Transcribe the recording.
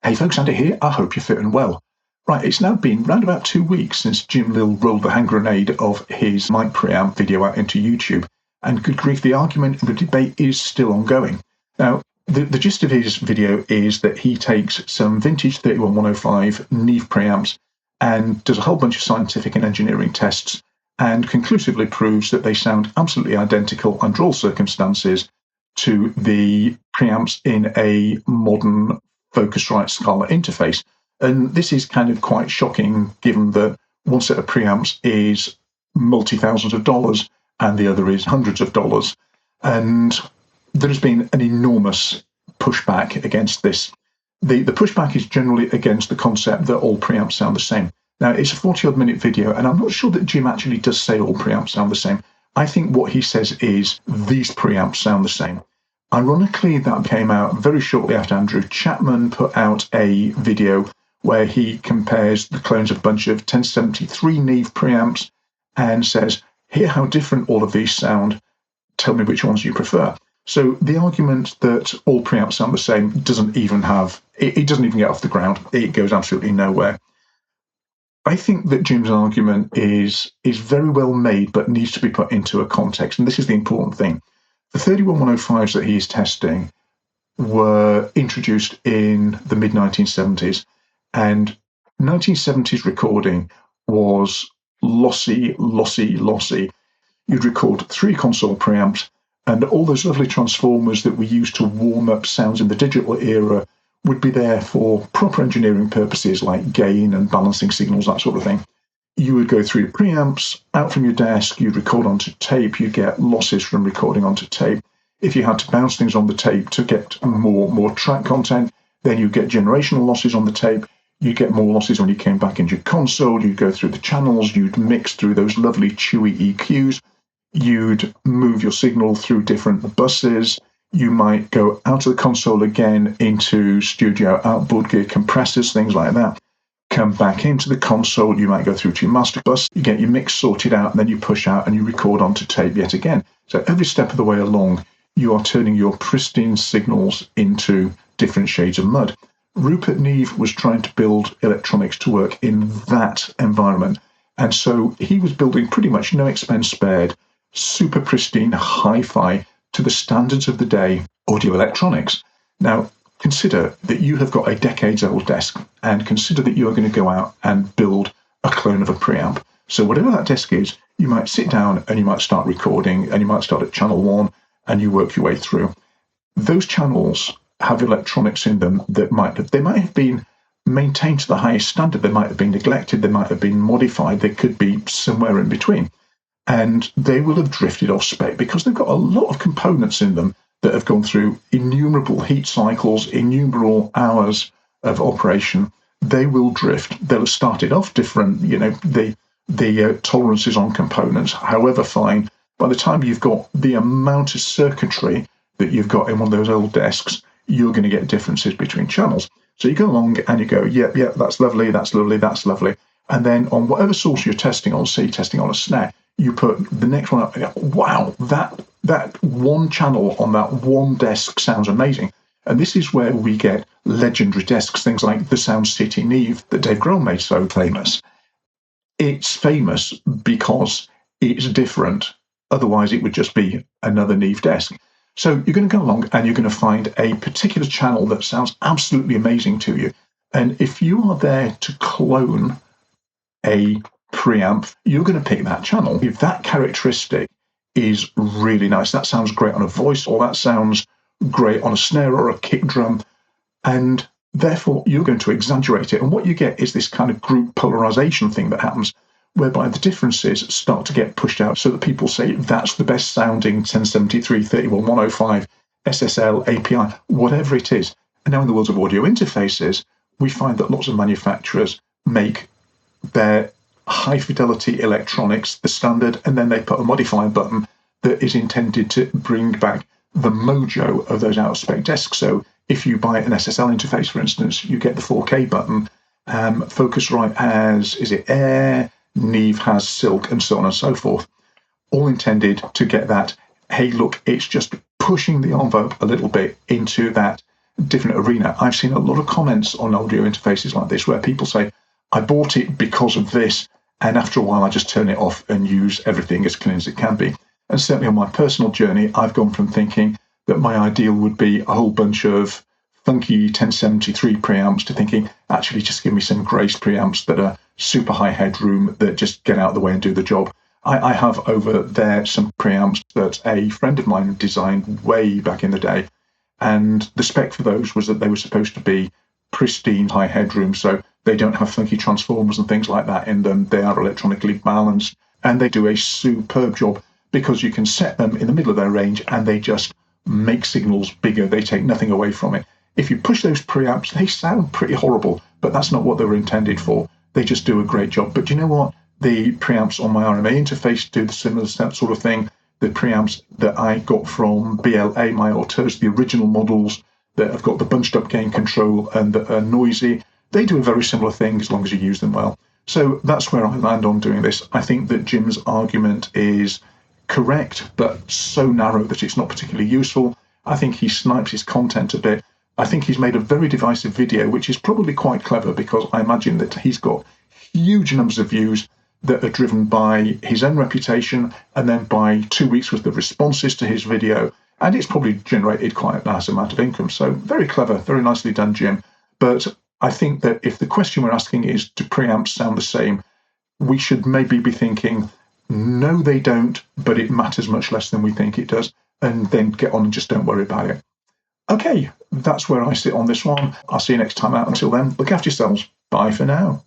Hey folks, Andy here. I hope you're fitting well. Right, it's now been round about 2 weeks since Jim Lill rolled the hand grenade of his mic preamp video out into YouTube. And good grief, the argument and the debate is still ongoing. Now, the gist of his video is that he takes some vintage 31105 Neve preamps and does a whole bunch of scientific and engineering tests and conclusively proves that they sound absolutely identical under all circumstances to the preamps in a modern Focusrite Scala interface. And this is kind of quite shocking given that one set of preamps is multi-thousands of dollars and the other is hundreds of dollars. And there has been an enormous pushback against this. The pushback is generally against the concept that all preamps sound the same. Now, it's a 40-odd minute video, and I'm not sure that Jim actually does say all preamps sound the same. I think what he says is these preamps sound the same. Ironically, that came out very shortly after Andrew Chapman put out a video where he compares the clones of a bunch of 1073 Neve preamps and says, here how different all of these sound, tell me which ones you prefer. So the argument that all preamps sound the same doesn't even get off the ground. It goes absolutely nowhere. I think that Jim's argument is very well made, but needs to be put into a context. And this is the important thing. The 31105s that he is testing were introduced in the mid-1970s, and 1970s recording was lossy. You'd record 3 console preamps, and all those lovely transformers that we used to warm up sounds in the digital era would be there for proper engineering purposes like gain and balancing signals, that sort of thing. You would go through your preamps, out from your desk, you'd record onto tape, you'd get losses from recording onto tape. If you had to bounce things on the tape to get more track content, then you'd get generational losses on the tape. You'd get more losses when you came back into your console. You'd go through the channels, you'd mix through those lovely chewy EQs. You'd move your signal through different buses. You might go out of the console again into studio outboard gear compressors, things like that. Come back into the console, you might go through to your master bus, you get your mix sorted out, and then you push out and you record onto tape yet again. So every step of the way along, you are turning your pristine signals into different shades of mud. Rupert Neve was trying to build electronics to work in that environment. And so he was building pretty much no expense spared, super pristine hi-fi to the standards of the day audio electronics. Now, consider that you have got a decades-old desk, and consider that you are going to go out and build a clone of a preamp. So whatever that desk is, you might sit down and you might start recording, and you might start at channel 1 and you work your way through. Those channels have electronics in them that might have been maintained to the highest standard, they might have been neglected, they might have been modified, they could be somewhere in between. And they will have drifted off spec because they've got a lot of components in them that have gone through innumerable heat cycles, innumerable hours of operation. They will drift. They'll have started off different, the tolerances on components, however fine. By the time you've got the amount of circuitry that you've got in one of those old desks, you're going to get differences between channels. So you go along and you go, yep, that's lovely. And then on whatever source you're testing on, say you're testing on a snare, you put the next one up and go, wow, that one channel on that one desk sounds amazing. And this is where we get legendary desks, things like the Sound City Neve that Dave Grohl made so famous. It's famous because it's different. Otherwise, it would just be another Neve desk. So you're going to go along and you're going to find a particular channel that sounds absolutely amazing to you. And if you are there to clone a preamp, you're going to pick that channel. If that characteristic is really nice, that sounds great on a voice, or that sounds great on a snare or a kick drum, and therefore you're going to exaggerate it. And what you get is this kind of group polarization thing that happens, whereby the differences start to get pushed out so that people say that's the best sounding 1073, 31105, SSL, API, whatever it is. And now in the world of audio interfaces, we find that lots of manufacturers make their high fidelity electronics the standard, and then they put a modifier button that is intended to bring back the mojo of those out of spec desks. So if you buy an SSL interface, for instance, you get the 4K button. Focusrite has, is it Air? Neve has Silk, and so on and so forth. All intended to get that, hey, look, it's just pushing the envelope a little bit into that different arena. I've seen a lot of comments on audio interfaces like this where people say, I bought it because of this, and after a while I just turn it off and use everything as clean as it can be. And certainly on my personal journey, I've gone from thinking that my ideal would be a whole bunch of funky 1073 preamps to thinking, actually just give me some Grace preamps that are super high headroom that just get out of the way and do the job. I have over there some preamps that a friend of mine designed way back in the day, and the spec for those was that they were supposed to be pristine high headroom, so they don't have funky transformers and things like that in them. They are electronically balanced, and they do a superb job because you can set them in the middle of their range and they just make signals bigger. They take nothing away from it. If you push those preamps, they sound pretty horrible, but that's not what they were intended for. They just do a great job. But you know what? The preamps on my RMA interface do the similar sort of thing. The preamps that I got from BLA, my auteurs, the original models that have got the bunched up gain control and that are noisy, they do a very similar thing as long as you use them well. So that's where I land on doing this. I think that Jim's argument is correct, but so narrow that it's not particularly useful. I think he snipes his content a bit. I think he's made a very divisive video, which is probably quite clever because I imagine that he's got huge numbers of views that are driven by his own reputation and then by 2 weeks worth of responses to his video. And it's probably generated quite a nice amount of income. So very clever, very nicely done, Jim. But I think that if the question we're asking is, do preamps sound the same? We should maybe be thinking, no, they don't, but it matters much less than we think it does. And then get on and just don't worry about it. Okay, that's where I sit on this one. I'll see you next time out. Until then, look after yourselves. Bye for now.